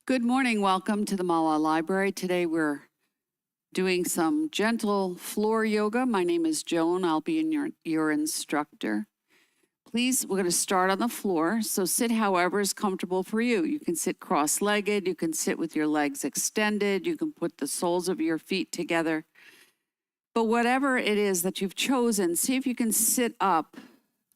Good morning. Welcome to the Mala Library. Today we're doing some gentle floor yoga. My name is Joan. I'll be your instructor. Please, we're going to start on the floor. So sit however is comfortable for you. You can sit cross-legged. You can sit with your legs extended. You can put the soles of your feet together. But whatever it is that you've chosen, see if you can sit up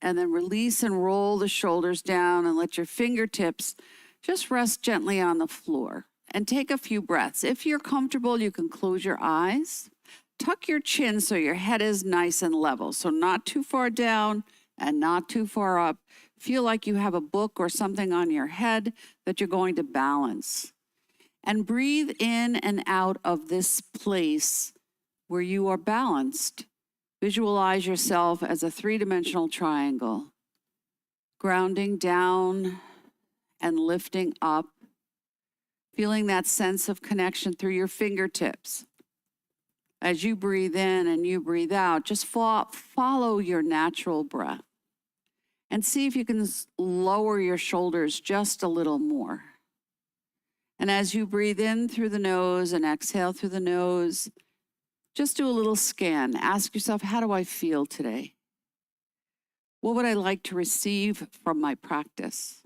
and then release and roll the shoulders down and let your fingertips just rest gently on the floor and take a few breaths. If you're comfortable, you can close your eyes. Tuck your chin so your head is nice and level. So not too far down and not too far up. Feel like you have a book or something on your head that you're going to balance. And breathe in and out of this place where you are balanced. Visualize yourself as a three-dimensional triangle, grounding down and lifting up, feeling that sense of connection through your fingertips. As you breathe in and you breathe out, just follow your natural breath and see if you can lower your shoulders just a little more. And as you breathe in through the nose and exhale through the nose, just do a little scan. Ask yourself, how do I feel today? What would I like to receive from my practice?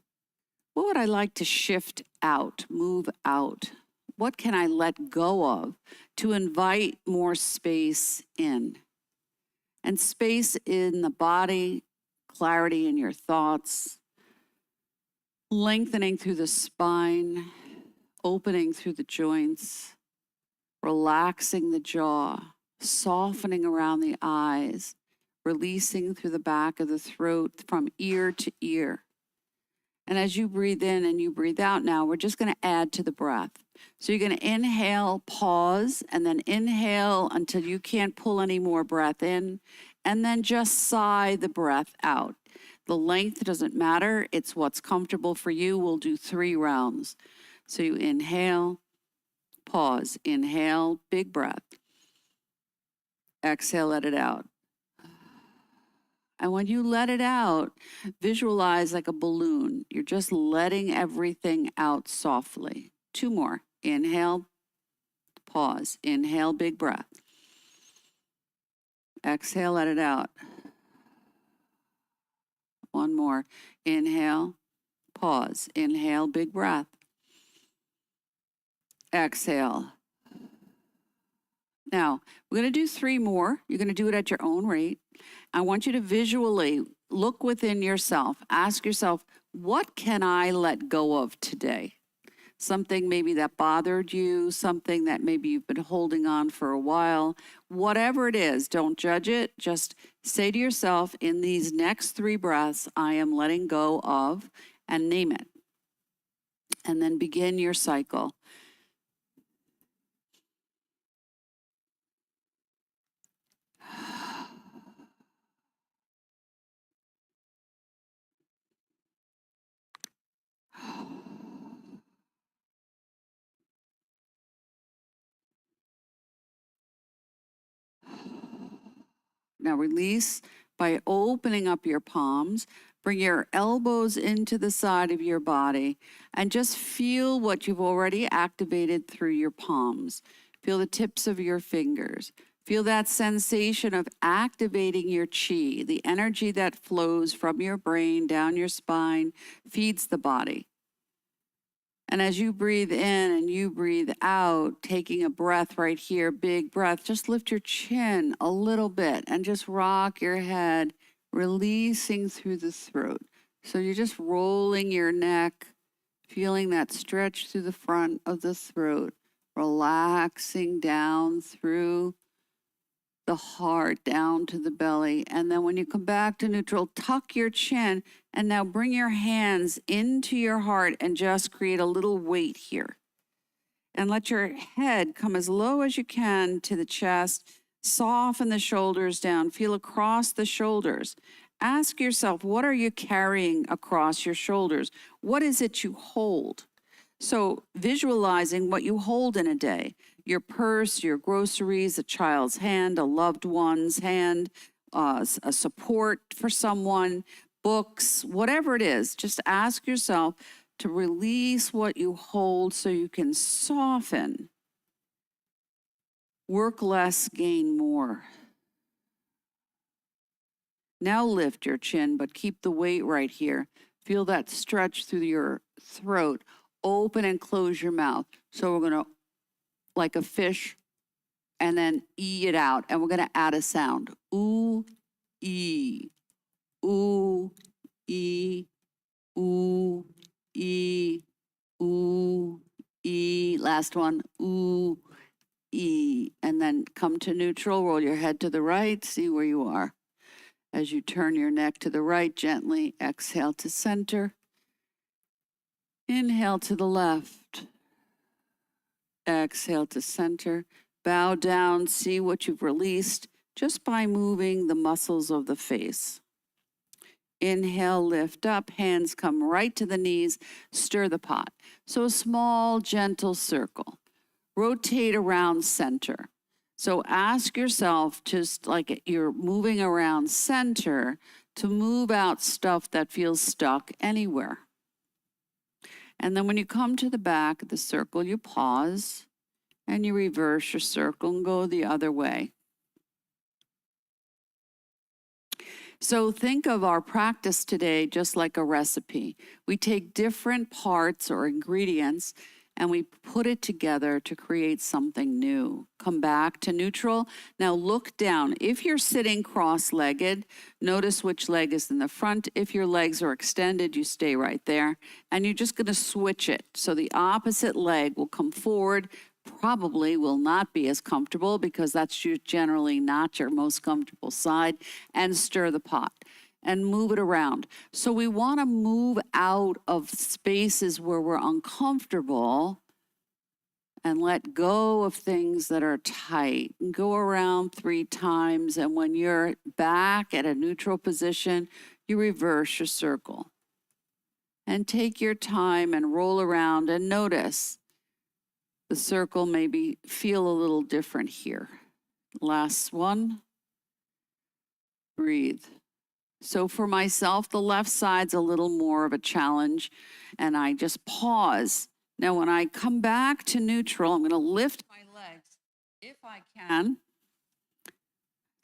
What would I like to shift out, move out? What can I let go of to invite more space in? And space in the body, clarity in your thoughts, lengthening through the spine, opening through the joints, relaxing the jaw, softening around the eyes, releasing through the back of the throat from ear to ear. And as you breathe in and you breathe out now, we're just going to add to the breath. So you're going to inhale, pause, and then inhale until you can't pull any more breath in, and then just sigh the breath out. The length doesn't matter. It's what's comfortable for you. We'll do 3 rounds. So you inhale, pause, inhale, big breath. Exhale, let it out. And when you let it out, visualize like a balloon. You're just letting everything out softly. 2 more. Inhale, pause. Inhale, big breath. Exhale, let it out. 1 more. Inhale, pause. Inhale, big breath. Exhale. Now, we're going to do 3 more. You're going to do it at your own rate. I want you to visually look within yourself. Ask yourself, what can I let go of today? Something maybe that bothered you, something that maybe you've been holding on for a while. Whatever it is, don't judge it. Just say to yourself, in these next 3 breaths, I am letting go of, and name it. And then begin your cycle. Now release by opening up your palms. Bring your elbows into the side of your body and just feel what you've already activated through your palms. Feel the tips of your fingers. Feel that sensation of activating your chi, the energy that flows from your brain down your spine, feeds the body. And as you breathe in and you breathe out, taking a breath right here, big breath, just lift your chin a little bit and just rock your head, releasing through the throat. So you're just rolling your neck, feeling that stretch through the front of the throat, relaxing down through the heart, down to the belly. And then when you come back to neutral, tuck your chin and now bring your hands into your heart and just create a little weight here. And let your head come as low as you can to the chest. Soften the shoulders down. Feel across the shoulders. Ask yourself, what are you carrying across your shoulders? What is it you hold? So visualizing what you hold in a day, your purse, your groceries, a child's hand, a loved one's hand, a support for someone, books, whatever it is, just ask yourself, to release what you hold so you can soften. Work less, gain more. Now lift your chin, but keep the weight right here. Feel that stretch through your throat. Open and close your mouth. So we're going to, like a fish, and then E it out. And we're going to add a sound. Ooh, E. Ooh, E. Ooh, E. Ooh, E. Last one. Ooh, E. And then come to neutral. Roll your head to the right. See where you are. As you turn your neck to the right, gently exhale to center. Inhale to the left. Exhale to center. Bow down, see what you've released just by moving the muscles of the face. Inhale, lift up, hands come right to the knees, stir the pot. So a small, gentle circle. Rotate around center. So ask yourself, just like you're moving around center, to move out stuff that feels stuck anywhere. And then when you come to the back of the circle, you pause and you reverse your circle and go the other way. So think of our practice today just like a recipe. We take different parts or ingredients and we put it together to create something new. Come back to neutral. Now look down. If you're sitting cross-legged, notice which leg is in the front. If your legs are extended, you stay right there. And you're just gonna switch it. So the opposite leg will come forward, probably will not be as comfortable because that's generally not your most comfortable side, and stir the pot and move it around. So we want to move out of spaces where we're uncomfortable and let go of things that are tight. And go around 3 times, and when you're back at a neutral position, you reverse your circle. And take your time and roll around and notice the circle maybe feel a little different here. Last one. Breathe. So for myself, the left side's a little more of a challenge, and I just pause. Now, when I come back to neutral, I'm going to lift my legs if I can.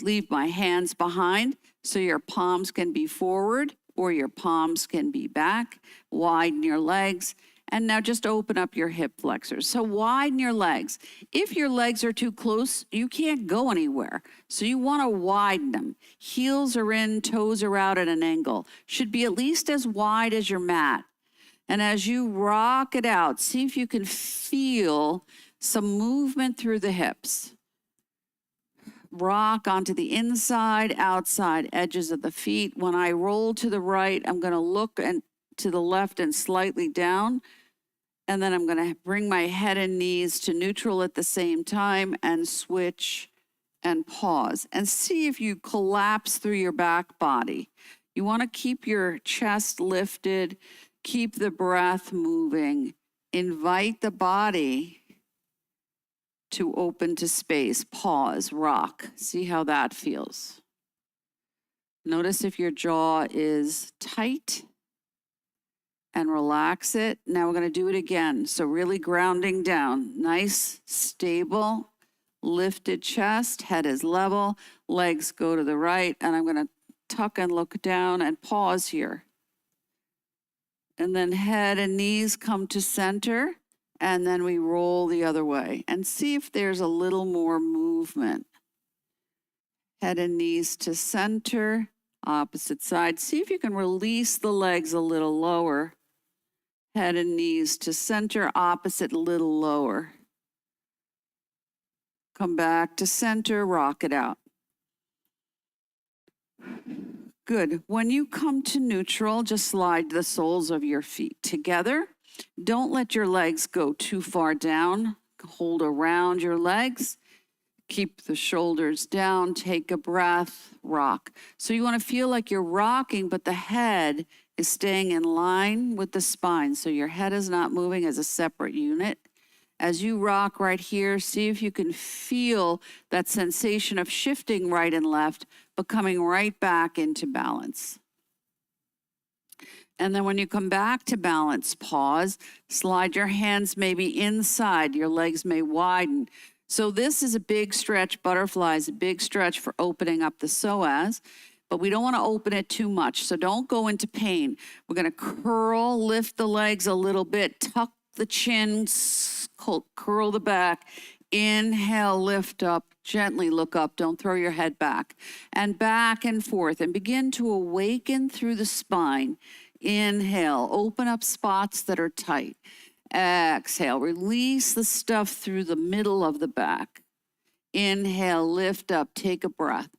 Leave my hands behind so your palms can be forward or your palms can be back. Widen your legs. And now just open up your hip flexors. So widen your legs. If your legs are too close, you can't go anywhere. So you want to widen them. Heels are in, toes are out at an angle. Should be at least as wide as your mat. And as you rock it out, see if you can feel some movement through the hips. Rock onto the inside, outside edges of the feet. When I roll to the right, I'm going to look to the left and slightly down. And then I'm going to bring my head and knees to neutral at the same time and switch and pause. And see if you collapse through your back body. You want to keep your chest lifted, keep the breath moving. Invite the body to open to space. Pause, rock. See how that feels. Notice if your jaw is tight. And relax it. Now we're going to do it again. So really grounding down. Nice, stable, lifted chest. Head is level. Legs go to the right. And I'm going to tuck and look down and pause here. And then head and knees come to center. And then we roll the other way. And see if there's a little more movement. Head and knees to center. Opposite side. See if you can release the legs a little lower. Head and knees to center, opposite, a little lower. Come back to center, rock it out. Good. When you come to neutral, just slide the soles of your feet together. Don't let your legs go too far down. Hold around your legs. Keep the shoulders down, take a breath, rock. So you want to feel like you're rocking, but the head is staying in line with the spine. So your head is not moving as a separate unit. As you rock right here, see if you can feel that sensation of shifting right and left, but coming right back into balance. And then when you come back to balance, pause, slide your hands maybe inside, your legs may widen. So this is a big stretch. Butterfly is a big stretch for opening up the psoas, but we don't want to open it too much. So don't go into pain. We're going to curl, lift the legs a little bit, tuck the chin, curl the back. Inhale, lift up, gently look up, don't throw your head back and forth, and begin to awaken through the spine. Inhale, open up spots that are tight. Exhale, release the stuff through the middle of the back. Inhale, lift up, take a breath.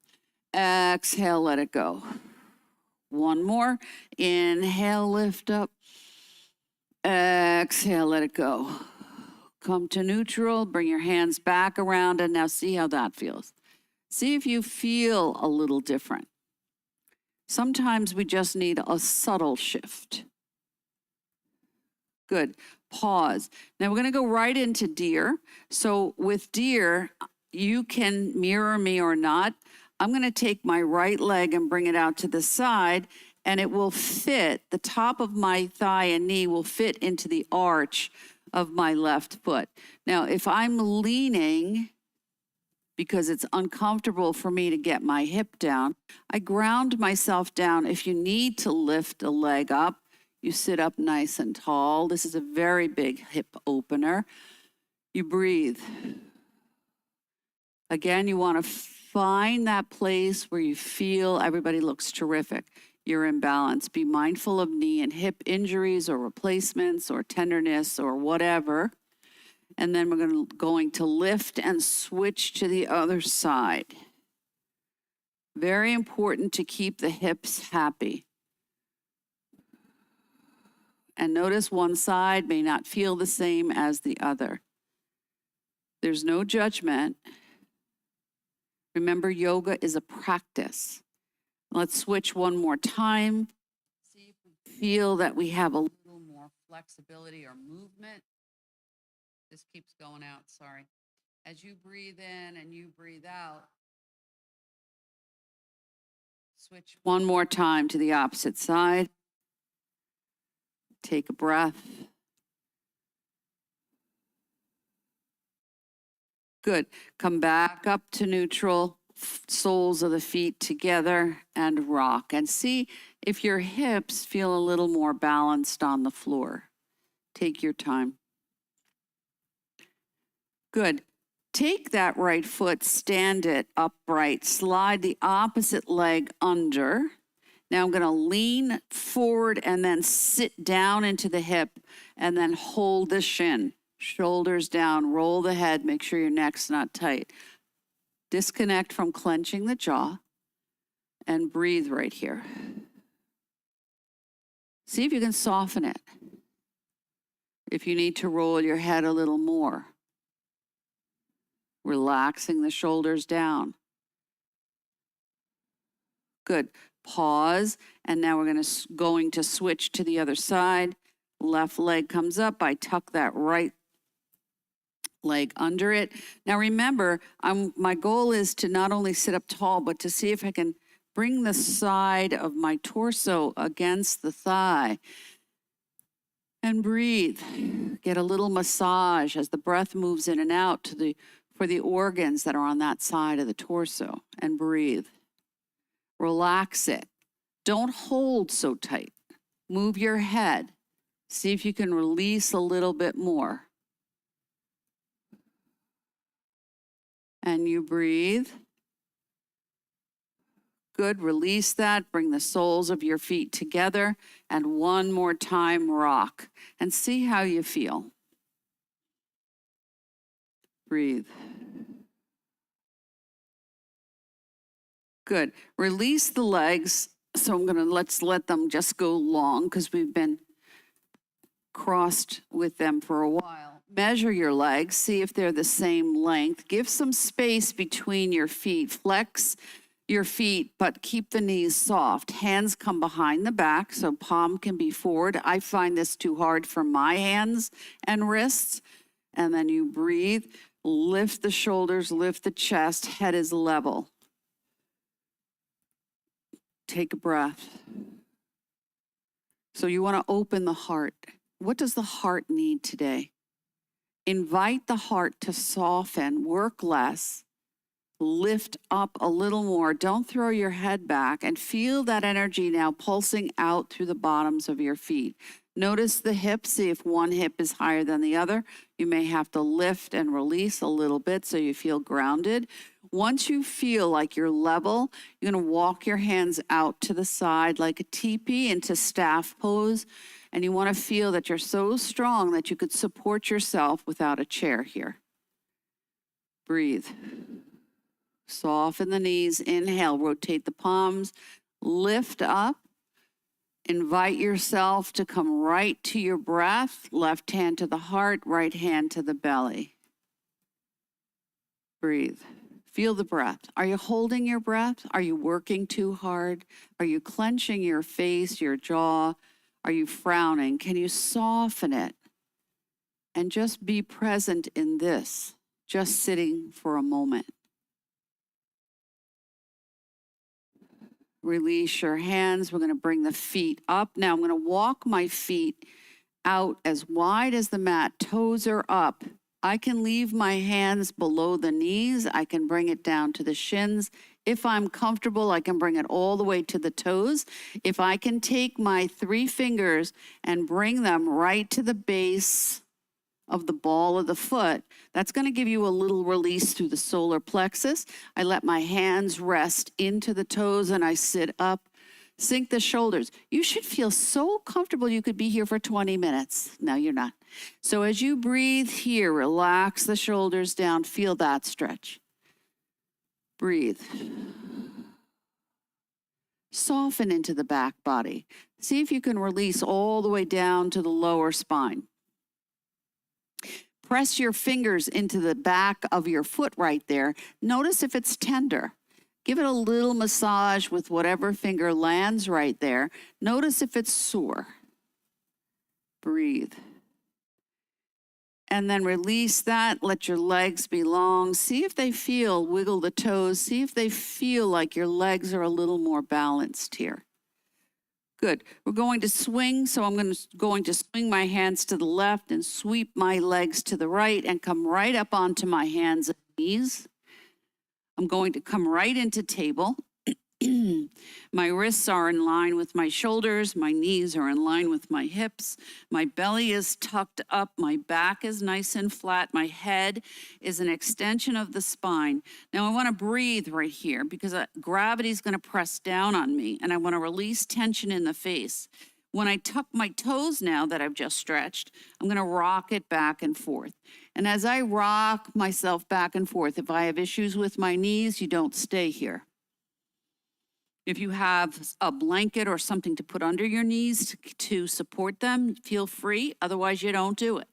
Exhale, let it go. One more. Inhale, lift up. Exhale, let it go. Come to neutral, bring your hands back around, and now see how that feels. See if you feel a little different. Sometimes we just need a subtle shift. Good. Pause. Now we're going to go right into deer. So with deer, you can mirror me or not. I'm going to take my right leg and bring it out to the side, and it will fit, the top of my thigh and knee will fit into the arch of my left foot. Now, if I'm leaning, because it's uncomfortable for me to get my hip down, I ground myself down. If you need to lift a leg up, you sit up nice and tall. This is a very big hip opener. You breathe. Again, you want to find that place where you feel everybody looks terrific. You're in balance. Be mindful of knee and hip injuries or replacements or tenderness or whatever. And then we're going to lift and switch to the other side. Very important to keep the hips happy. And notice one side may not feel the same as the other. There's no judgment. Remember, yoga is a practice. Let's switch one more time. See if we feel that we have a little more flexibility or movement. This keeps going out, sorry. As you breathe in and you breathe out, switch one more time to the opposite side. Take a breath. Good. Come back up to neutral. Soles of the feet together and rock. And see if your hips feel a little more balanced on the floor. Take your time. Good. Take that right foot, stand it upright, slide the opposite leg under. Now I'm going to lean forward and then sit down into the hip and then hold the shin. Shoulders down, roll the head, make sure your neck's not tight. Disconnect from clenching the jaw and breathe right here. See if you can soften it. If you need to roll your head a little more. Relaxing the shoulders down. Good. Pause. And now we're going to switch to the other side. Left leg comes up. I tuck that right leg under it. Now remember, my goal is to not only sit up tall, but to see if I can bring the side of my torso against the thigh. And breathe. Get a little massage as the breath moves in and out for the organs that are on that side of the torso. And breathe. Relax it. Don't hold so tight. Move your head. See if you can release a little bit more. And you breathe. Good, release that. Bring the soles of your feet together. And one more time, rock. And see how you feel. Breathe. Good. Release the legs. So let's let them just go long because we've been crossed with them for a while. Measure your legs, see if they're the same length. Give some space between your feet. Flex your feet, but keep the knees soft. Hands come behind the back, so palm can be forward. I find this too hard for my hands and wrists. And then you breathe, lift the shoulders, lift the chest, head is level. Take a breath. So you want to open the heart. What does the heart need today? Invite the heart to soften, work less, lift up a little more. Don't throw your head back, and feel that energy now pulsing out through the bottoms of your feet. Notice the hips. See if one hip is higher than the other. You may have to lift and release a little bit so you feel grounded. Once you feel like you're level, you're going to walk your hands out to the side like a teepee into staff pose. And you want to feel that you're so strong that you could support yourself without a chair here. Breathe. Soften the knees. Inhale, rotate the palms, lift up. Invite yourself to come right to your breath. Left hand to the heart, right hand to the belly. Breathe. Feel the breath. Are you holding your breath? Are you working too hard? Are you clenching your face, your jaw? Are you frowning? Can you soften it and just be present in this, just sitting for a moment? Release your hands. We're going to bring the feet up. Now I'm going to walk my feet out as wide as the mat. Toes are up. I can leave my hands below the knees. I can bring it down to the shins. If I'm comfortable, I can bring it all the way to the toes. If I can take my 3 fingers and bring them right to the base of the ball of the foot, that's going to give you a little release through the solar plexus. I let my hands rest into the toes and I sit up. Sink the shoulders. You should feel so comfortable you could be here for 20 minutes. No, you're not. So as you breathe here, relax the shoulders down. Feel that stretch. Breathe. Soften into the back body. See if you can release all the way down to the lower spine. Press your fingers into the back of your foot right there. Notice if it's tender. Give it a little massage with whatever finger lands right there. Notice if it's sore. Breathe. And then release that. Let your legs be long. See if they feel, wiggle the toes. See if they feel like your legs are a little more balanced here. Good. We're going to swing, so I'm going to swing my hands to the left and sweep my legs to the right and come right up onto my hands and knees. I'm going to come right into table. My wrists are in line with my shoulders. My knees are in line with my hips. My belly is tucked up. My back is nice and flat. My head is an extension of the spine. Now I want to breathe right here because gravity is going to press down on me, and I want to release tension in the face. When I tuck my toes now that I've just stretched, I'm going to rock it back and forth. And as I rock myself back and forth, if I have issues with my knees, you don't stay here. If you have a blanket or something to put under your knees to support them, feel free. Otherwise, you don't do it.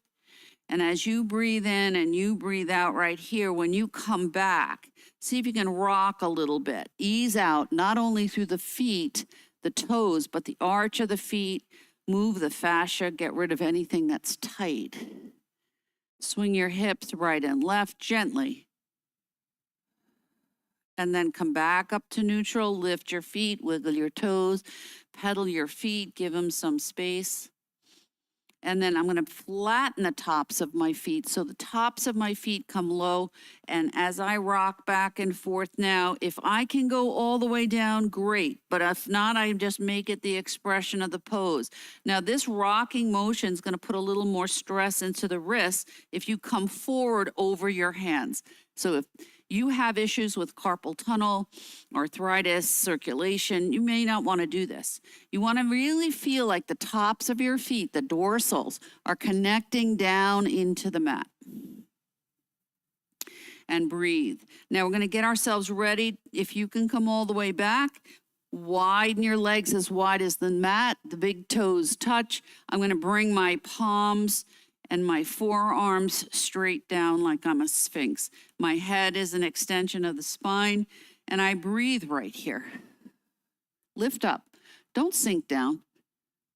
And as you breathe in and you breathe out right here, when you come back, see if you can rock a little bit. Ease out, not only through the feet, the toes, but the arch of the feet. Move the fascia, get rid of anything that's tight. Swing your hips right and left gently. And then come back up to neutral, lift your feet, wiggle your toes, pedal your feet, give them some space. And then I'm going to flatten the tops of my feet. So the tops of my feet come low. And as I rock back and forth now, if I can go all the way down, great. But if not, I just make it the expression of the pose. Now this rocking motion is going to put a little more stress into the wrists if you come forward over your hands. So if you have issues with carpal tunnel, arthritis, circulation, you may not want to do this. You want to really feel like the tops of your feet, the dorsals, are connecting down into the mat. And breathe. Now we're going to get ourselves ready. If you can come all the way back, widen your legs as wide as the mat, the big toes touch. I'm going to bring my palms and my forearms straight down like I'm a sphinx. My head is an extension of the spine, and I breathe right here. Lift up. Don't sink down.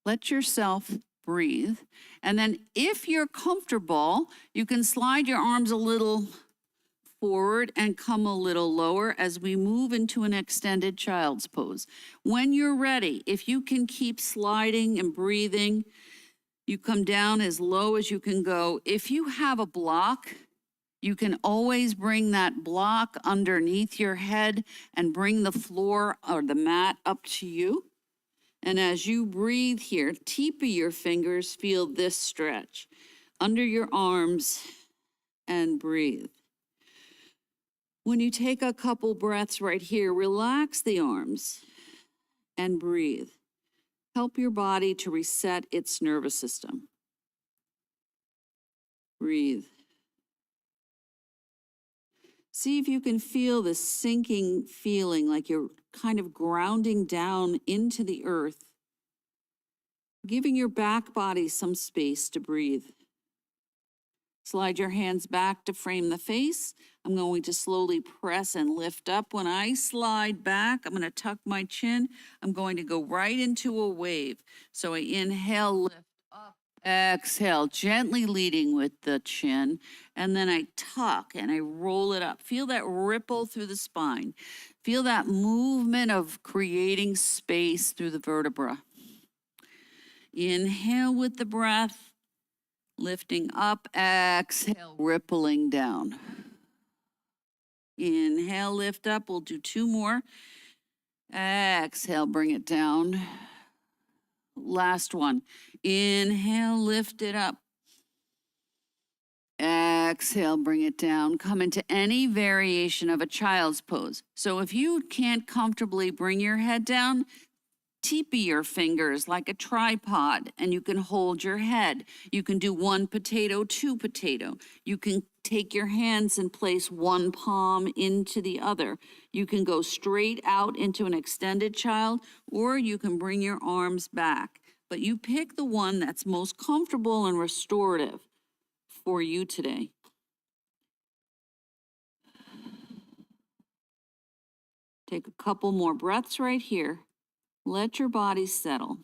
Let yourself breathe. And then if you're comfortable, you can slide your arms a little forward and come a little lower as we move into an extended child's pose. When you're ready, if you can keep sliding and breathing, you come down as low as you can go. If you have a block, you can always bring that block underneath your head and bring the floor or the mat up to you. And as you breathe here, tip of your fingers, feel this stretch under your arms and breathe. When you take a couple breaths right here, relax the arms and breathe. Help your body to reset its nervous system. Breathe. See if you can feel the sinking feeling, like you're kind of grounding down into the earth, giving your back body some space to breathe. Slide your hands back to frame the face. I'm going to slowly press and lift up. When I slide back, I'm going to tuck my chin. I'm going to go right into a wave. So I inhale, lift up, exhale, gently leading with the chin. And then I tuck and I roll it up. Feel that ripple through the spine. Feel that movement of creating space through the vertebra. Inhale with the breath. Lifting up, exhale, rippling down. Inhale, lift up. We'll do 2 more. Exhale, bring it down. Last one. Inhale, lift it up. Exhale, bring it down. Come into any variation of a child's pose. So if you can't comfortably bring your head down, teepee your fingers like a tripod and you can hold your head. You can do 1 potato, 2 potato. You can take your hands and place 1 palm into the other. You can go straight out into an extended child, or you can bring your arms back. But you pick the one that's most comfortable and restorative for you today. Take a couple more breaths right here. Let your body settle.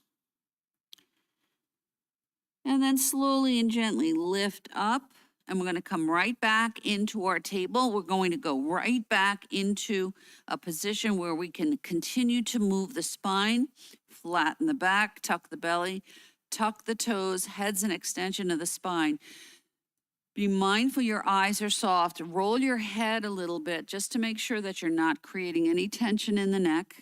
And then slowly and gently lift up. And we're going to come right back into our table. We're going to go right back into a position where we can continue to move the spine, flatten the back, tuck the belly, tuck the toes, head's an extension of the spine. Be mindful your eyes are soft. Roll your head a little bit just to make sure that you're not creating any tension in the neck.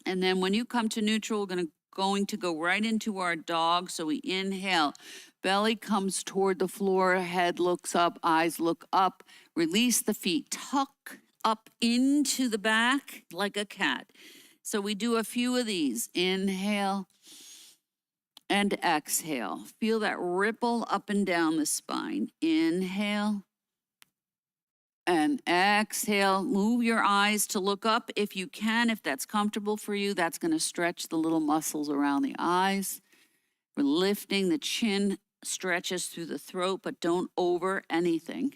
And then when you come to neutral, we're going to go right into our dog. So we inhale, belly comes toward the floor, head looks up, eyes look up, release the feet, tuck up into the back like a cat. So we do a few of these. Inhale and exhale. Feel that ripple up and down the spine. Inhale and exhale. Move your eyes to look up if you can, if that's comfortable for you. That's going to stretch the little muscles around the eyes. We're lifting the chin, stretches through the throat, but don't over anything.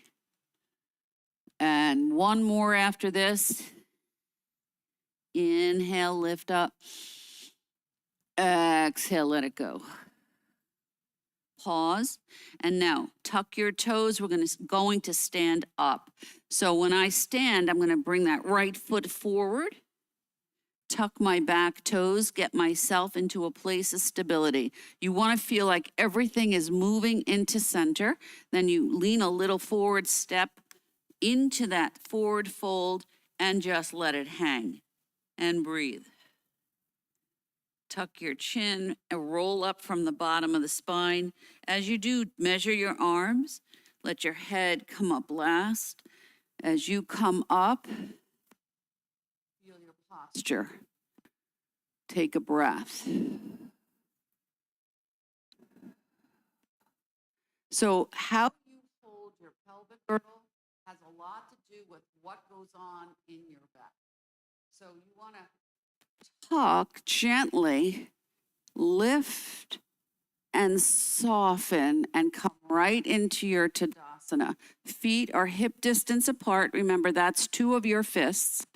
And 1 more after this. Inhale, lift up. Exhale, let it go. Pause. And now tuck your toes. We're going to stand up. So when I stand, I'm going to bring that right foot forward, tuck my back toes, get myself into a place of stability. You want to feel like everything is moving into center. Then you lean a little forward, step into that forward fold, and just let it hang and breathe. Tuck your chin and roll up from the bottom of the spine. As you do, measure your arms. Let your head come up last. As you come up, feel your posture. Take a breath. So how you hold your pelvic girdle has a lot to do with what goes on in your back. So you want to tuck gently, lift and soften and come right into your Tadasana. Feet are hip distance apart. Remember, that's 2 of your fists.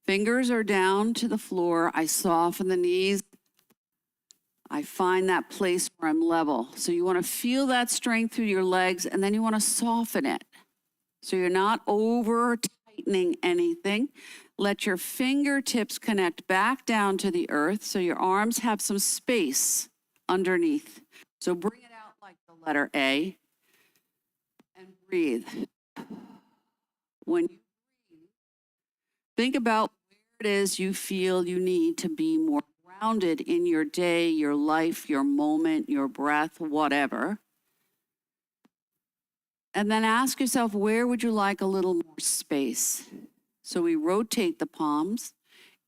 Fingers are down to the floor. I soften the knees. I find that place where I'm level. So you want to feel that strength through your legs, and then you want to soften it. So you're not over tightening anything. Let your fingertips connect back down to the earth so your arms have some space underneath. So bring it out like the letter A and breathe. When you breathe, think about where it is you feel you need to be more grounded in your day, your life, your moment, your breath, whatever. And then ask yourself, where would you like a little more space? So we rotate the palms.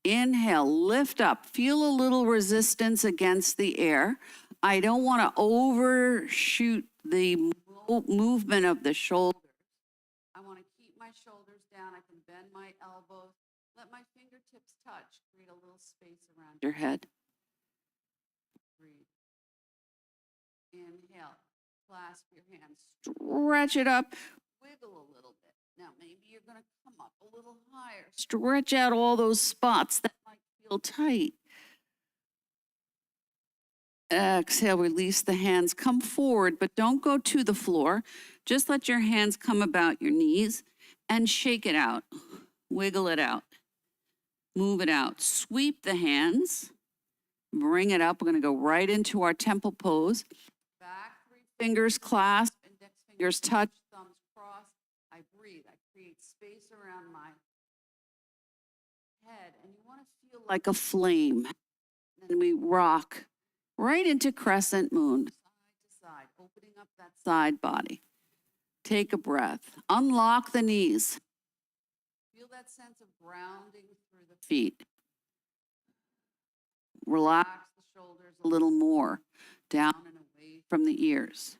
Inhale, lift up. Feel a little resistance against the air. I don't want to overshoot the movement of the shoulders. I want to keep my shoulders down. I can bend my elbows. Let my fingertips touch. Create a little space around your head. Breathe. Inhale. Clasp your hands. Stretch it up. Wiggle a little bit. Now, maybe you're going to come up a little higher. Stretch out all those spots that might feel tight. Exhale, release the hands. Come forward, but don't go to the floor. Just let your hands come about your knees and shake it out. Wiggle it out. Move it out. Sweep the hands. Bring it up. We're going to go right into our temple pose. Back, 3 fingers clasp, index fingers touch, thumbs cross. I breathe. I create space around my head. And you want to feel like a flame. And we rock right into crescent moon, side to side, opening up that side body. Take a breath. Unlock the knees. Feel that sense of grounding through the feet. Relax the shoulders a little more, down and away from the ears.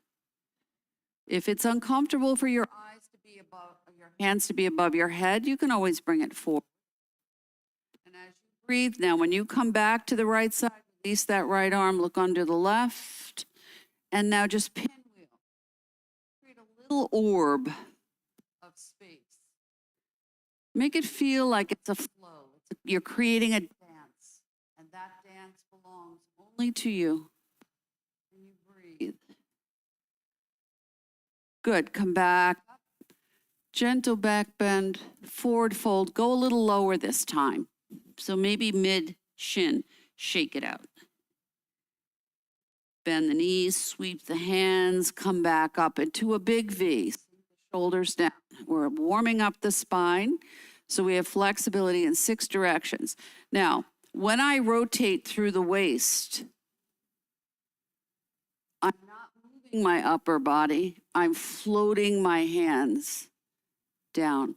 If it's uncomfortable for your eyes to be above, your hands to be above your head, you can always bring it forward. And as you breathe now, when you come back to the right side, release that right arm, look under the left, and now just pinwheel. Create a little orb of space. Make it feel like it's a flow. You're creating a dance, and that dance belongs only to you. And you breathe. Good, come back. Gentle back bend, forward fold. Go a little lower this time. So maybe mid-shin, shake it out. Bend the knees, sweep the hands, come back up into a big V. Shoulders down. We're warming up the spine, so we have flexibility in 6 directions. Now, when I rotate through the waist, I'm not moving my upper body. I'm floating my hands down.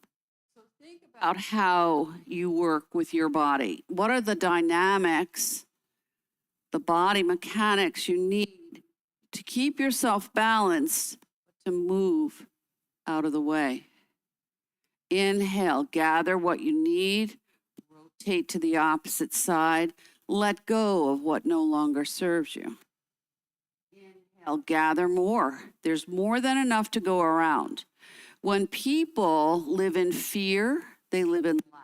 So think about how you work with your body. What are the dynamics, the body mechanics you need to keep yourself balanced, to move out of the way? Inhale, gather what you need, rotate to the opposite side, let go of what no longer serves you. Inhale, gather more. There's more than enough to go around. When people live in fear, they live in lack.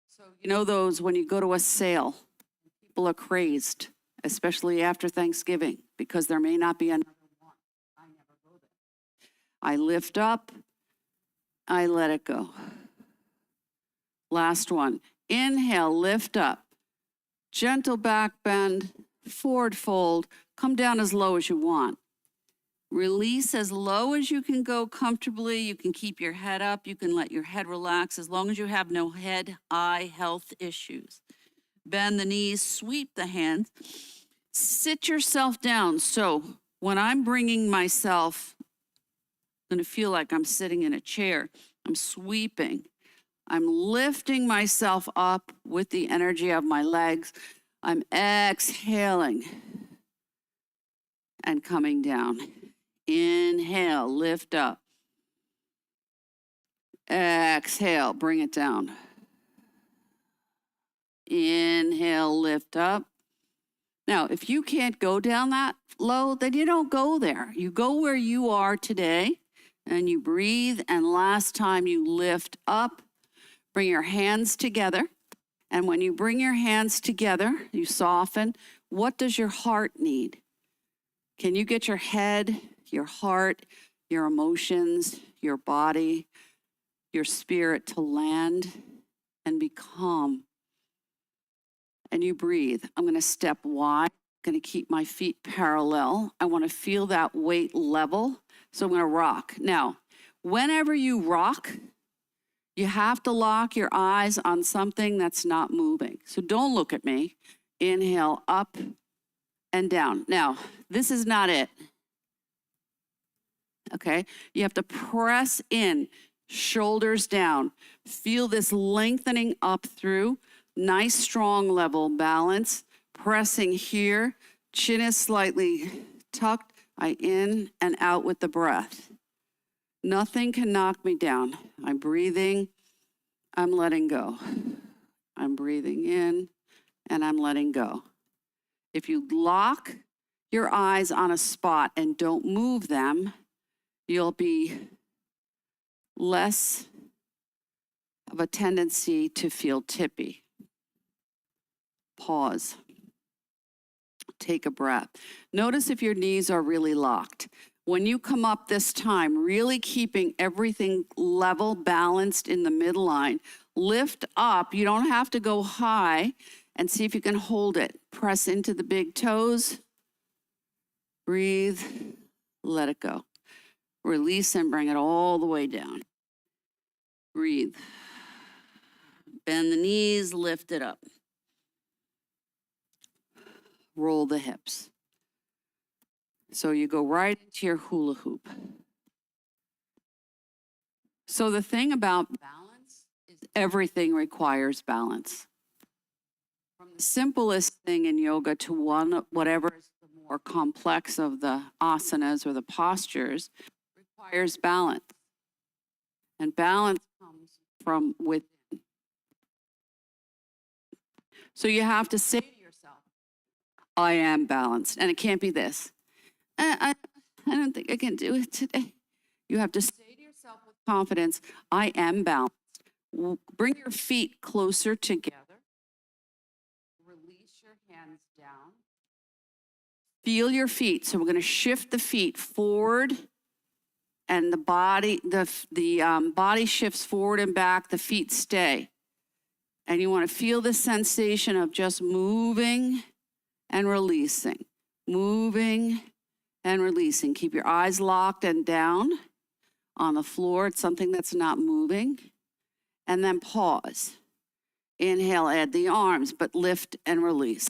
So you know those when you go to a sale, people are crazed, especially after Thanksgiving, because there may not be another one. I never go there. I lift up, I let it go. Last one. Inhale, lift up. Gentle back bend, forward fold. Come down as low as you want. Release as low as you can go comfortably. You can keep your head up. You can let your head relax as long as you have no head, eye, health issues. Bend the knees, sweep the hands. Sit yourself down. So when I'm bringing myself, I'm going to feel like I'm sitting in a chair. I'm sweeping. I'm lifting myself up with the energy of my legs. I'm exhaling and coming down. Inhale, lift up. Exhale, bring it down. Inhale, lift up. Now, if you can't go down that low, then you don't go there. You go where you are today, and you breathe, and last time you lift up, bring your hands together. And when you bring your hands together, you soften. What does your heart need? Can you get your head, your heart, your emotions, your body, your spirit to land and be calm. And you breathe. I'm going to step wide. I'm going to keep my feet parallel. I want to feel that weight level. So I'm going to rock. Now, whenever you rock, you have to lock your eyes on something that's not moving. So don't look at me. Inhale up and down. Now, this is not it. Okay? You have to press in, shoulders down. Feel this lengthening up through. Nice, strong level balance. Pressing here. Chin is slightly tucked. I in and out with the breath. Nothing can knock me down. I'm breathing. I'm letting go. I'm breathing in and I'm letting go. If you lock your eyes on a spot and don't move them, you'll be less of a tendency to feel tippy. Pause. Take a breath. Notice if your knees are really locked. When you come up this time, really keeping everything level, balanced in the midline, lift up. You don't have to go high, and see if you can hold it. Press into the big toes. Breathe. Let it go. Release and bring it all the way down. Breathe. Bend the knees, lift it up. Roll the hips. So you go right into your hula hoop. So the thing about balance is everything requires balance. From the simplest thing in yoga to whatever is the more complex of the asanas or the postures requires balance. And balance comes from within. So you have to say to yourself, I am balanced. And it can't be this. I don't think I can do it today. You have to say to yourself with confidence, I am balanced. Bring your feet closer together. Release your hands down. Feel your feet. So we're going to shift the feet forward, and the body, body shifts forward and back. The feet stay. And you want to feel the sensation of just moving and releasing. Moving and releasing. Keep your eyes locked and down on the floor. It's something that's not moving. And then pause. Inhale, add the arms, but lift and release.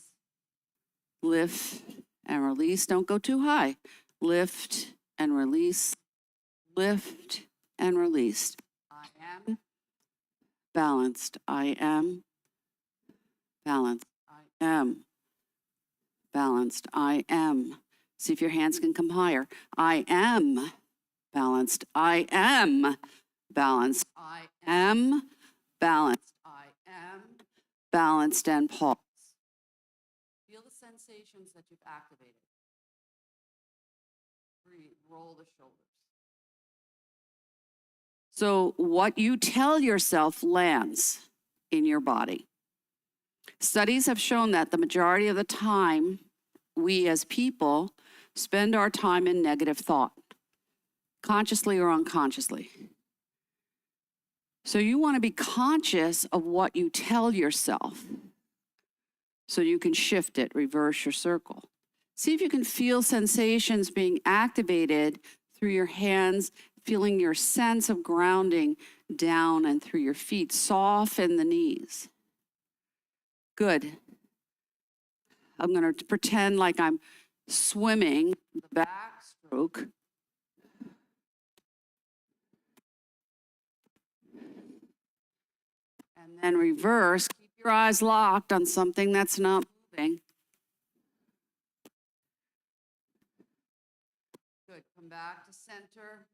Lift and release. Don't go too high. Lift and release. Lift and release. I am balanced. I am balanced. I am balanced. I am. See if your hands can come higher. I am balanced. I am balanced. I am balanced. I am balanced, and pause. Feel the sensations that you've activated. Breathe. Roll the shoulders. So what you tell yourself lands in your body. Studies have shown that the majority of the time, we as people spend our time in negative thought, consciously or unconsciously. So you want to be conscious of what you tell yourself so you can shift it, reverse your circle. See if you can feel sensations being activated through your hands, feeling your sense of grounding down and through your feet. Soften the knees. Good. I'm going to pretend like I'm swimming the backstroke. And then reverse. Keep your eyes locked on something that's not moving. Good. Come back to center.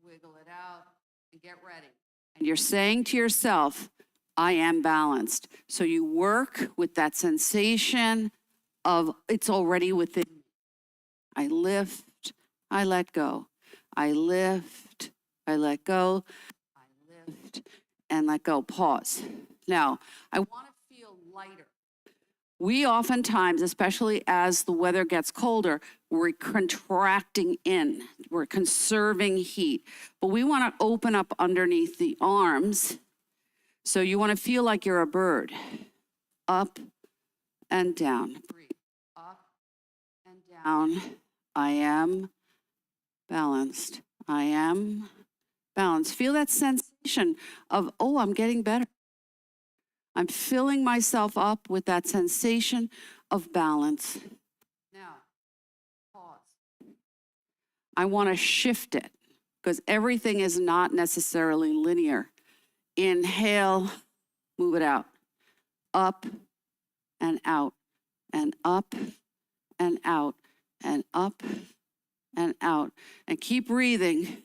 Wiggle it out and get ready. And you're saying to yourself, I am balanced. So you work with that sensation of it's already within me. I lift, I let go. I lift, I let go. I lift and let go. Pause. Now, I want to feel lighter. We oftentimes, especially as the weather gets colder, We're contracting in. We're conserving heat. But we want to open up underneath the arms. So you want to feel like you're a bird. Up and down. Breathe. Up and down. I am balanced. I am balanced. Feel that sensation of, oh, I'm getting better. I'm filling myself up with that sensation of balance. Now, pause. I want to shift it because everything is not necessarily linear. Inhale, move it out. Up and out, and up and out, and up and out. And keep breathing.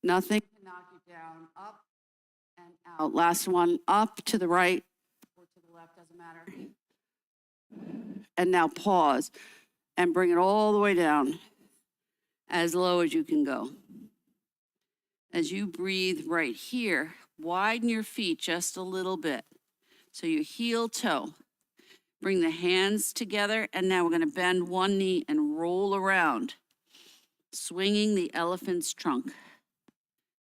Nothing can knock you down. Up and out. Last one, up to the right or to the left, doesn't matter. And now pause and bring it all the way down, as low as you can go. As you breathe right here, widen your feet just a little bit. So you heel toe. Bring the hands together, and now we're going to bend one knee and roll around, swinging the elephant's trunk.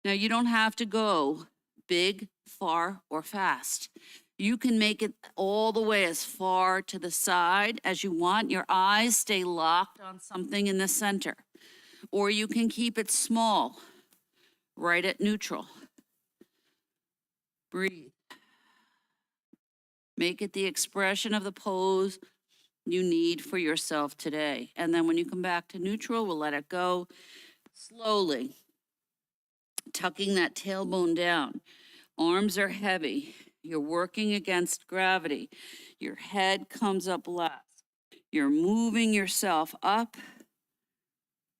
Now you don't have to go big, far, or fast. You can make it all the way as far to the side as you want. Your eyes stay locked on something in the center. Or you can keep it small, right at neutral. Breathe. Make it the expression of the pose you need for yourself today. And then when you come back to neutral, we'll let it go slowly, tucking that tailbone down. Arms are heavy. You're working against gravity. Your head comes up last. You're moving yourself up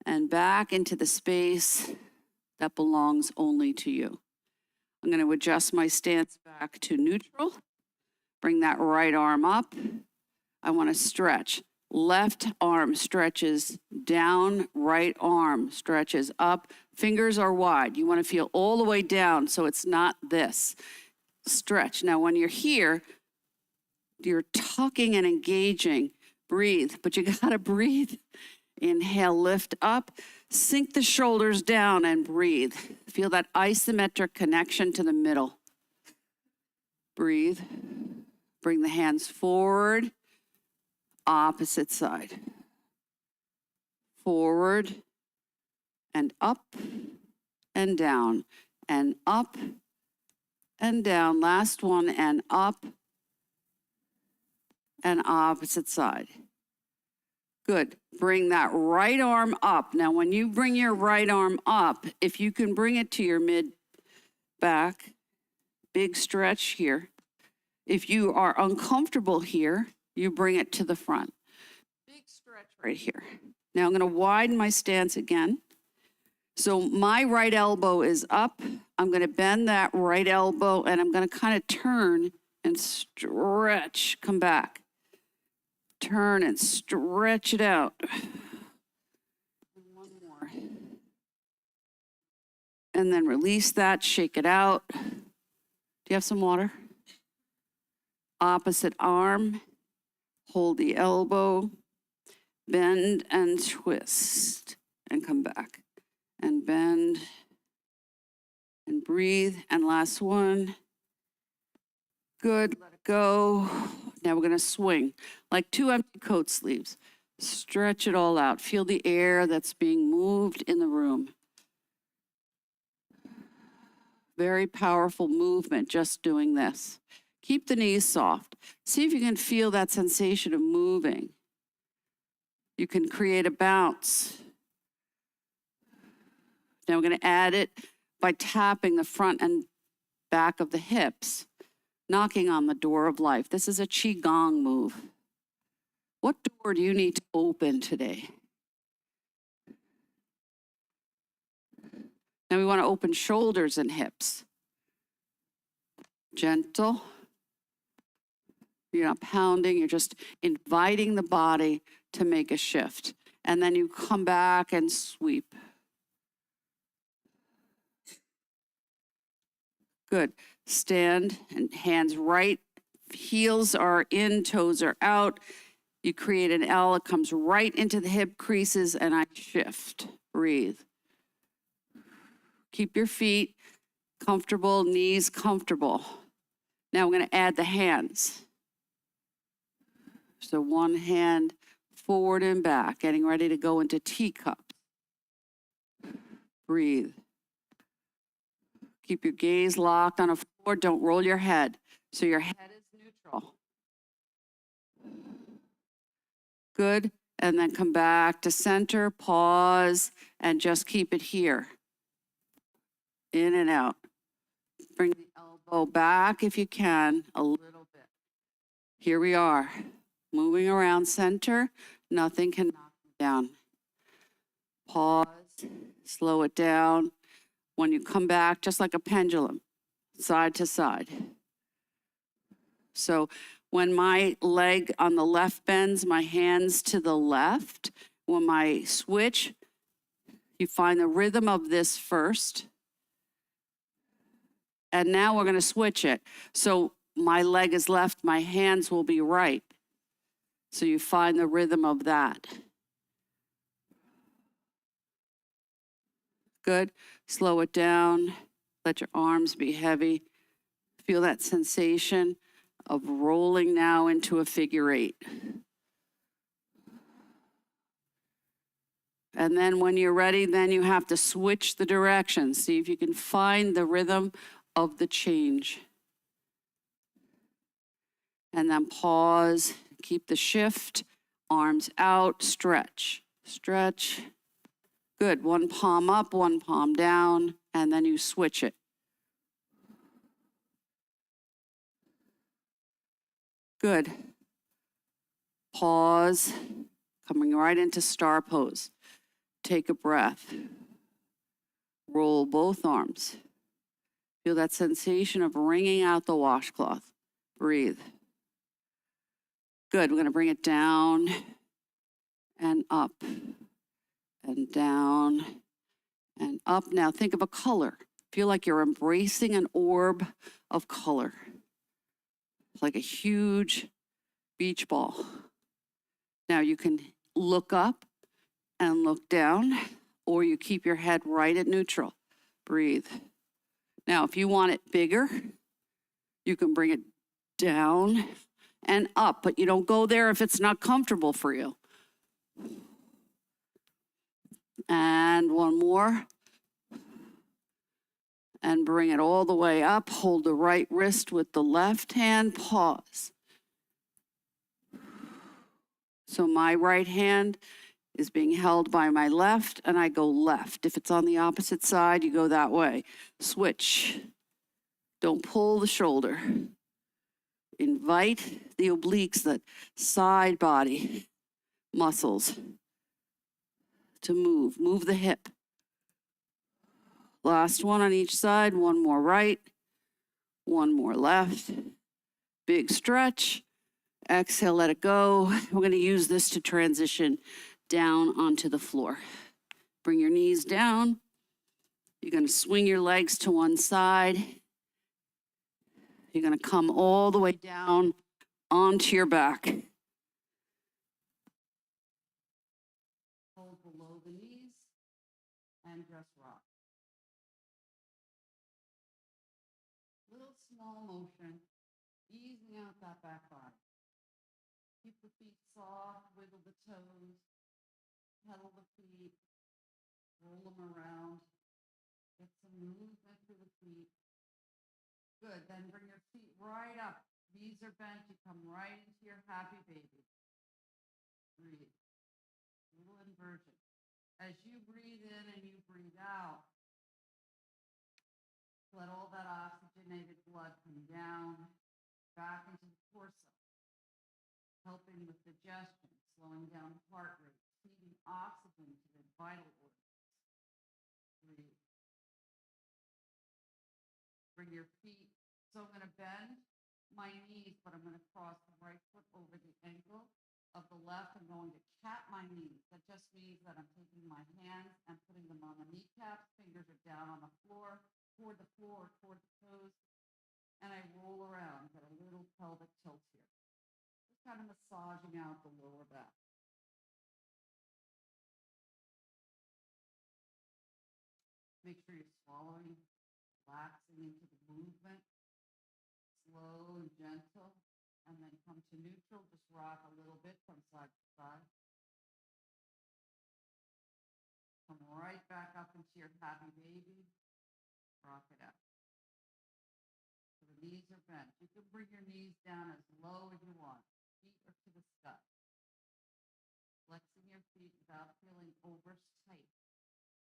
and back into the space that belongs only to you. I'm going to adjust my stance back to neutral. Bring that right arm up. I want to stretch. Left arm stretches down, right arm stretches up. Fingers are wide. You want to feel all the way down so it's not this. Stretch. Now when you're here, you're tucking and engaging. Breathe, but you got to breathe. Inhale, lift up. Sink the shoulders down and breathe. Feel that isometric connection to the middle. Breathe. Bring the hands forward, opposite side. Forward and up and down and up and down. Last one, and up and opposite side. Good. Bring that right arm up. Now, when you bring your right arm up, if you can bring it to your mid back, big stretch here. If you are uncomfortable here, you bring it to the front. Big stretch right here. Now I'm going to widen my stance again. So my right elbow is up. I'm going to bend that right elbow, and I'm going to kind of turn and stretch. Come back. Turn and stretch it out. And one more. And then release that, shake it out. Do you have some water? Opposite arm, hold the elbow, bend and twist, and come back. And bend, and breathe, and last one. Good, let it go. Now we're gonna swing, like 2 empty coat sleeves. Stretch it all out. Feel the air that's being moved in the room. Very powerful movement, just doing this. Keep the knees soft. See if you can feel that sensation of moving. You can create a bounce. Now we're going to add it by tapping the front and back of the hips, knocking on the door of life. This is a Qigong move. What door do you need to open today? Now we want to open shoulders and hips. Gentle. You're not pounding, you're just inviting the body to make a shift. And then you come back and sweep. Good. Stand and hands right. Heels are in, toes are out. You create an L, it comes right into the hip creases, and I shift. Breathe. Keep your feet comfortable, knees comfortable. Now we're going to add the hands. So one hand forward and back, getting ready to go into teacup. Breathe. Keep your gaze locked on a floor. Don't roll your head. So your head is neutral. Good. And then come back to center, pause, and just keep it here. In and out. Bring the elbow back if you can, a little bit. Here we are. Moving around center. Nothing can knock me down. Pause. Slow it down. When you come back, just like a pendulum, side to side. So when my leg on the left bends, my hands to the left. When I switch, you find the rhythm of this first. And now we're going to switch it. So my leg is left, my hands will be right. So you find the rhythm of that. Good. Slow it down. Let your arms be heavy. Feel that sensation of rolling now into a figure eight. And then when you're ready, then you have to switch the direction. See if you can find the rhythm of the change. And then pause, keep the shift, arms out, stretch, stretch. Good, one palm up, one palm down, and then you switch it. Good. Pause, coming right into star pose. Take a breath. Roll both arms. Feel that sensation of wringing out the washcloth. Breathe. Good, we're gonna bring it down and up and down and up. Now think of a color. Feel like you're embracing an orb of color. It's like a huge beach ball. Now you can look up and look down, or you keep your head right at neutral. Breathe. Now, if you want it bigger, you can bring it down and up, but you don't go there if it's not comfortable for you. And one more. And bring it all the way up. Hold the right wrist with the left hand. Pause. So my right hand is being held by my left, and I go left. If it's on the opposite side, you go that way. Switch. Don't pull the shoulder. Invite the obliques, the side body muscles to move. Move the hip. Last one on each side. One more right. One more left. Big stretch. Exhale, let it go. We're going to use this to transition down onto the floor. Bring your knees down. You're going to swing your legs to one side. You're going to come all the way down onto your back. Hold below the knees and just rock. Little small motion, easing out that back body. Keep the feet soft, wiggle the toes, pedal the feet, roll them around. Get some movement through the feet. Good, then bring your feet right up. Knees are bent, you come right into your happy baby. Breathe. Little inversion. As you breathe in and you breathe out, let all that oxygenated blood come down, back into the torso, helping with digestion, slowing down heart rate, feeding oxygen to the vital organs. Breathe. Bring your feet. So I'm going to bend my knees, but I'm going to cross the right foot over the ankle of the left. I'm going to cap my knees. That just means that I'm taking my hands and putting them on the kneecaps. Fingers are down on the floor, toward the toes, and I roll around. Get a little pelvic tilt here. Just kind of massaging out the lower back. Make sure you're swallowing, relaxing into the movement, slow and gentle, and then come to neutral. Just rock a little bit from side to side. Come right back up into your happy baby. Rock it out. So the knees are bent. You can bring your knees down as low as you want. Feet are to the sky. Flexing your feet without feeling over tight.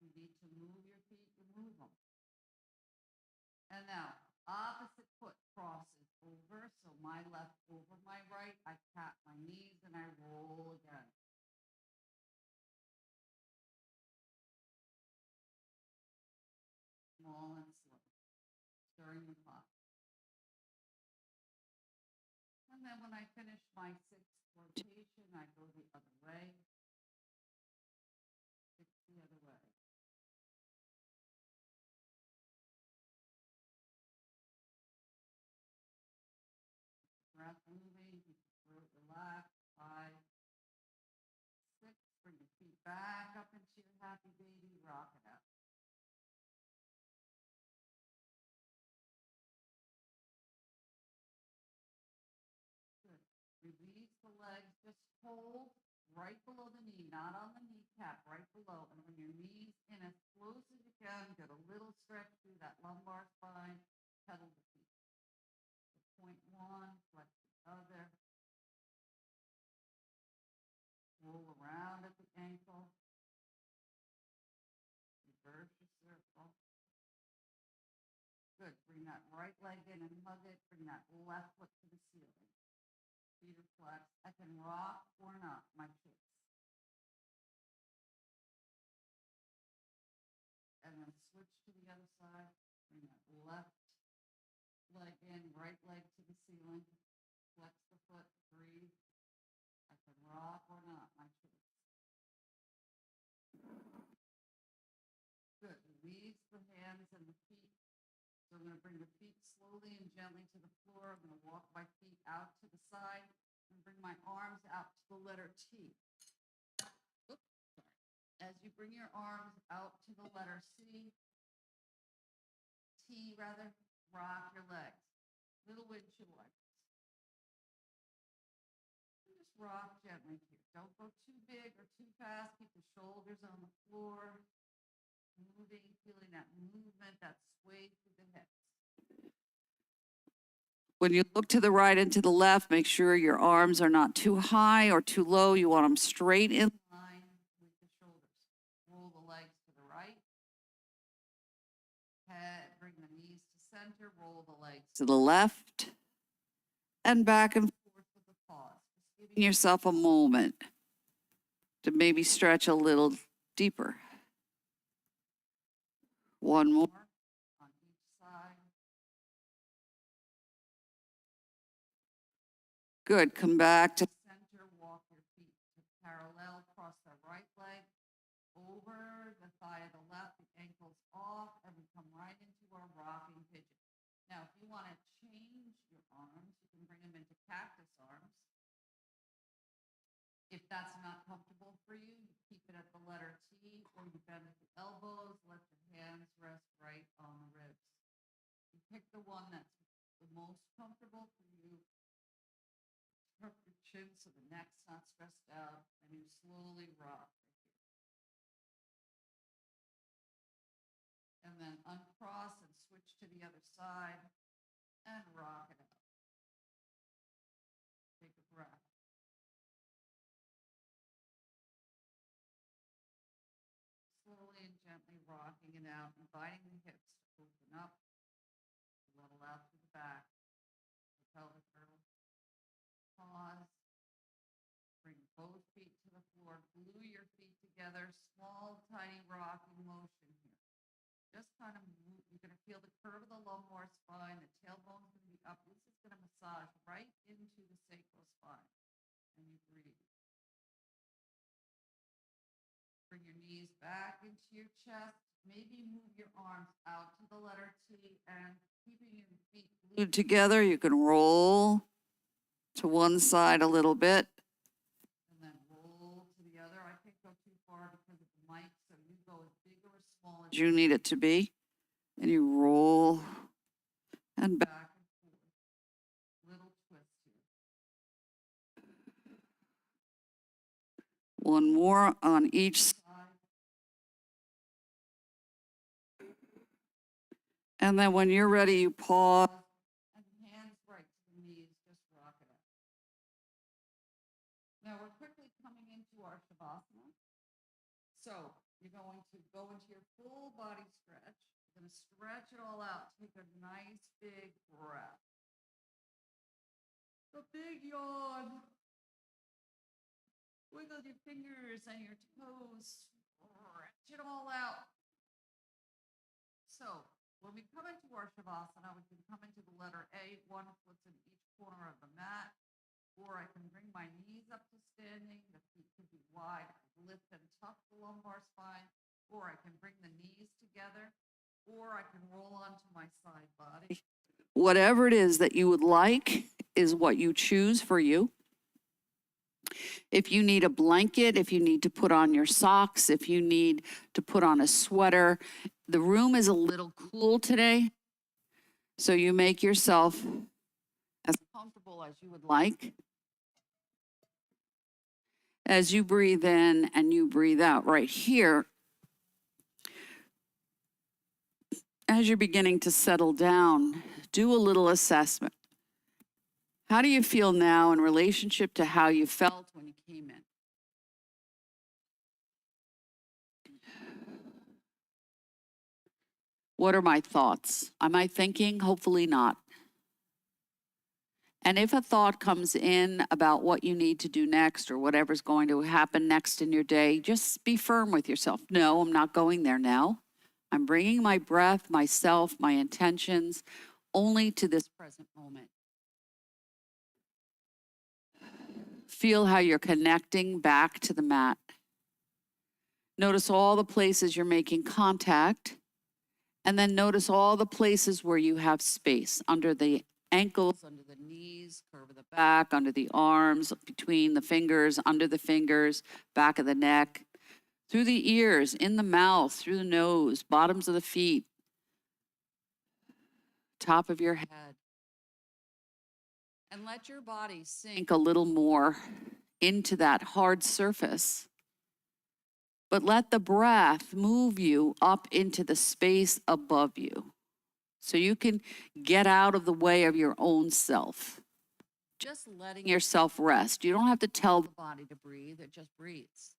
You need to move your feet, you move them. And now, opposite foot crosses over. So my left over my right. I tap my knees and I roll again. Small and slow. Stirring the pot. And then when I finish my sixth rotation, I go the other way. Six the other way. Breath moving, keep the throat relaxed. 5, 6, bring your feet back up into your happy baby, rock it out. Good. Release the legs, just hold right below the knee, not on the kneecap, right below. And when your knee's in as close as you can, get a little stretch through that lumbar spine, pedal the feet. So point one, flex the other. Roll around at the ankle. Reverse the circle. Good. Bring that right leg in and hug it. Bring that left foot to the ceiling. Feet are flexed. I can rock or not, my choice. And then switch to the other side. Bring that left leg in, right leg to the ceiling. Flex the foot. Breathe. I can rock or not, my choice. Good. Release the hands and the feet. So I'm going to bring the feet slowly and gently to the floor. I'm going to walk my feet out to the side and bring my arms out to the letter T. Oops, sorry. As you bring your arms out to the letter T rather, rock your legs. Little windshield wipers. Just rock gently here. Don't go too big or too fast. Keep the shoulders on the floor. Moving, feeling that movement, that sway through the hips. When you look to the right and to the left, make sure your arms are not too high or too low. You want them straight in line with the shoulders. Roll the legs to the right. Head, bring the knees to center. Roll the legs to the left. And back and forth with a pause. Just giving yourself a moment to maybe stretch a little deeper. One more on each side. Good. Come back to center. Walk your feet to parallel. Cross the right leg over the thigh of the left. The ankles off, and we come right into our rocking pigeon. Now, if you want to change your arms, you can bring them into cactus arms. If that's not comfortable for you, you keep it at the letter T, or you bend at the elbows, let the hands rest right on the ribs. You pick the one that's the most comfortable for you. Tuck your chin so the neck's not stressed out, and you slowly rock right here. And then uncross and switch to the other side and rock it out. Take a breath. Slowly and gently rocking it out, inviting the hips to open up, level out to the back, the pelvic girdle. Pause. Bring both feet to the floor. Glue your feet together. Small, tiny rocking motion here. Just kind of move. You're going to feel the curve of the lumbar spine. The tailbone's going to be up. This is going to massage right into the sacral spine. And you breathe. Bring your knees back into your chest. Maybe move your arms out to the letter T, and keeping your feet glued together, you can roll to one side a little bit. And then roll to the other. I can't go too far because of the mic, so you go as big or as small as you need it to be. And you roll and back and forth. Little twist here. One more on each side. And then when you're ready, you pause. And hands right to the knees, just rock it out. Now we're quickly coming into our Shavasana. So you're going to go into your full body stretch. You're going to stretch it all out. Take a nice big breath. A big yawn. Wiggle your fingers and your toes. Stretch it all out. So when we come into our Shavasana, we can come into the letter A. One foot's in each corner of the mat. Or I can bring my knees up to standing. The feet can be wide. Lift and tuck the lumbar spine. Or I can bring the knees together. Or I can roll onto my side body. Whatever it is that you would like is what you choose for you. If you need a blanket, if you need to put on your socks, if you need to put on a sweater, the room is a little cool today. So you make yourself as comfortable as you would like. As you breathe in and you breathe out right here, as you're beginning to settle down, do a little assessment. How do you feel now in relationship to how you felt when you came in? What are my thoughts? Am I thinking? Hopefully not. And if a thought comes in about what you need to do next or whatever's going to happen next in your day, just be firm with yourself. No, I'm not going there now. I'm bringing my breath, myself, my intentions only to this present moment. Feel how you're connecting back to the mat. Notice all the places you're making contact, and then notice all the places where you have space under the ankles, under the knees, curve of the back, under the arms, between the fingers, under the fingers, back of the neck, through the ears, in the mouth, through the nose, bottoms of the feet, top of your head. And let your body sink a little more into that hard surface. But let the breath move you up into the space above you so you can get out of the way of your own self. Just letting yourself rest. You don't have to tell the body to breathe, it just breathes.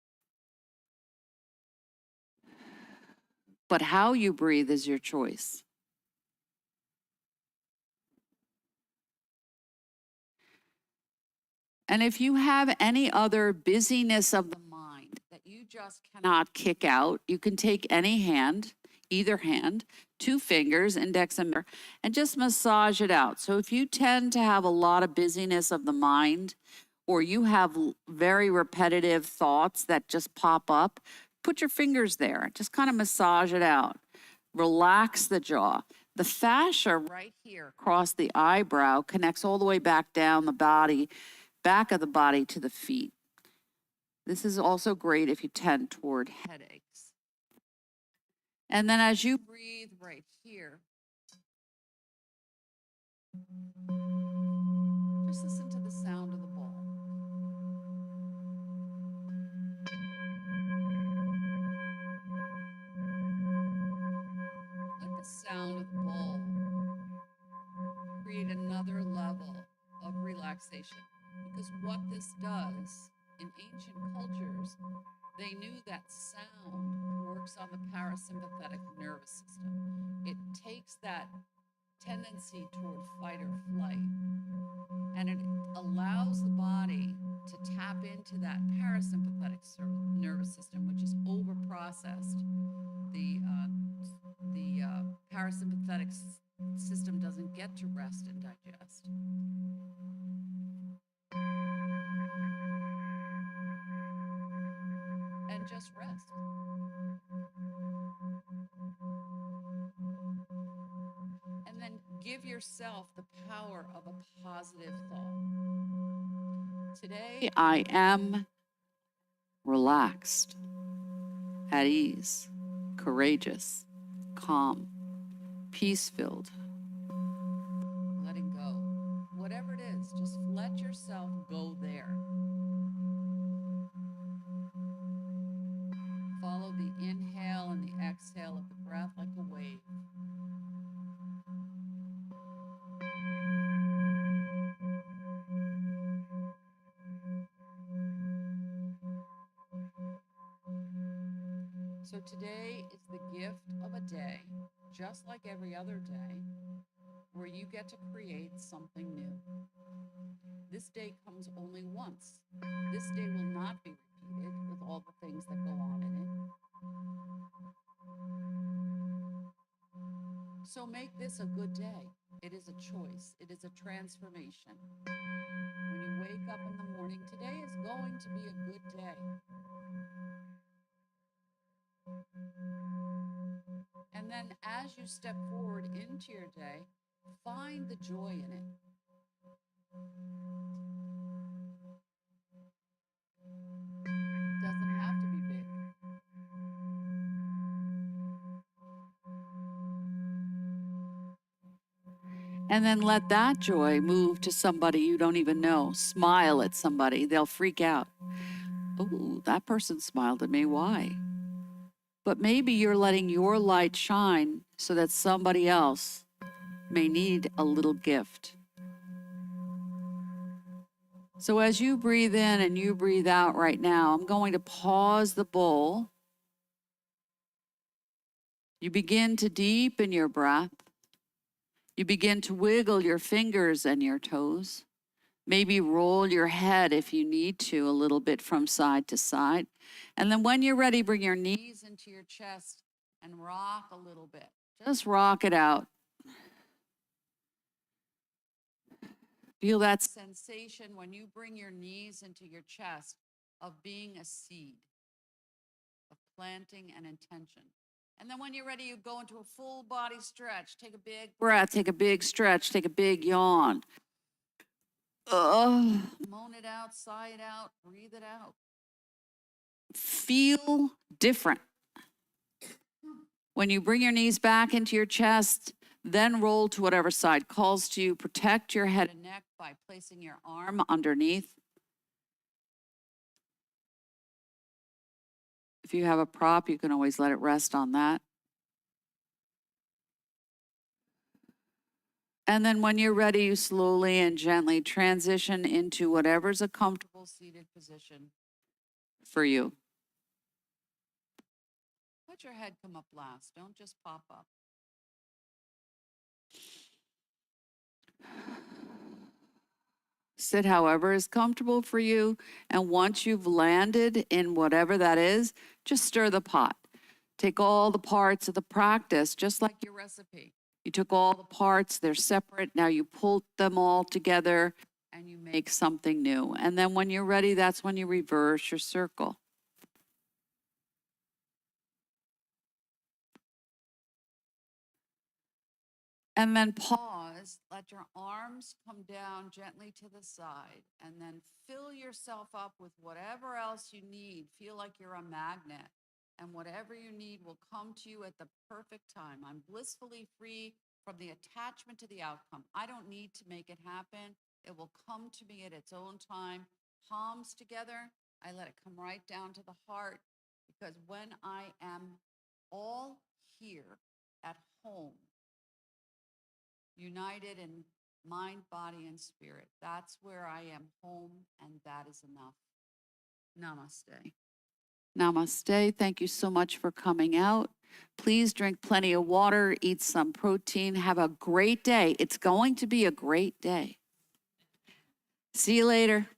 But how you breathe is your choice. And if you have any other busyness of the mind that you just cannot kick out, you can take any hand, either hand, 2 fingers, index and middle, and just massage it out. So if you tend to have a lot of busyness of the mind, or you have very repetitive thoughts that just pop up, put your fingers there. Just kind of massage it out. Relax the jaw. The fascia right here across the eyebrow connects all the way back down the body, back of the body to the feet. This is also great if you tend toward headaches. And then as you breathe right here, just listen to the sound of the bowl. Let the sound of the bowl create another level of relaxation. Because what this does in ancient cultures, they knew that sound works on the parasympathetic nervous system. It takes that tendency toward fight or flight, and it allows the body to tap into that parasympathetic nervous system, which is over-processed. The parasympathetic system doesn't get to rest and digest. And just rest. And then give yourself the power of a positive thought. Today I am relaxed, at ease, courageous, calm, peace-filled. Letting go. Whatever it is, just let yourself go there. Follow the inhale and the exhale of the breath like a wave. So today is the gift of a day, just like every other day, where you get to create something new. This day comes only once. This day will not be repeated with all the things that go on in it. So make this a good day. It is a choice. It is a transformation. When you wake up in the morning, today is going to be a good day. And then as you step forward into your day, find the joy in it. It doesn't have to be big. And then let that joy move to somebody you don't even know. Smile at somebody. They'll freak out. Oh, that person smiled at me. Why? But maybe you're letting your light shine so that somebody else may need a little gift. So as you breathe in and you breathe out right now, I'm going to pause the bowl. You begin to deepen your breath. You begin to wiggle your fingers and your toes. Maybe roll your head if you need to a little bit from side to side. And then when you're ready, bring your knees into your chest and rock a little bit. Just rock it out. Feel that sensation when you bring your knees into your chest of being a seed, of planting an intention. And then when you're ready, you go into a full body stretch. Take a big breath, take a big stretch, take a big yawn. Moan it out, sigh it out, breathe it out. Feel different. When you bring your knees back into your chest, then roll to whatever side calls to you. Protect your head and neck by placing your arm underneath. If you have a prop, you can always let it rest on that. And then when you're ready, you slowly and gently transition into whatever's a comfortable seated position for you. Let your head come up last. Don't just pop up. Sit however is comfortable for you. And once you've landed in whatever that is, just stir the pot. Take all the parts of the practice, just like your recipe. You took all the parts, they're separate. Now you pull them all together and you make something new. And then when you're ready, that's when you reverse your circle. And then pause, let your arms come down gently to the side, and then fill yourself up with whatever else you need. Feel like you're a magnet, and whatever you need will come to you at the perfect time. I'm blissfully free from the attachment to the outcome. I don't need to make it happen. It will come to me at its own time. Palms together, I let it come right down to the heart, because when I am all here at home, united in mind, body, and spirit, that's where I am home, and that is enough. Namaste. Namaste. Thank you so much for coming out. Please drink plenty of water, eat some protein, have a great day. It's going to be a great day. See you later.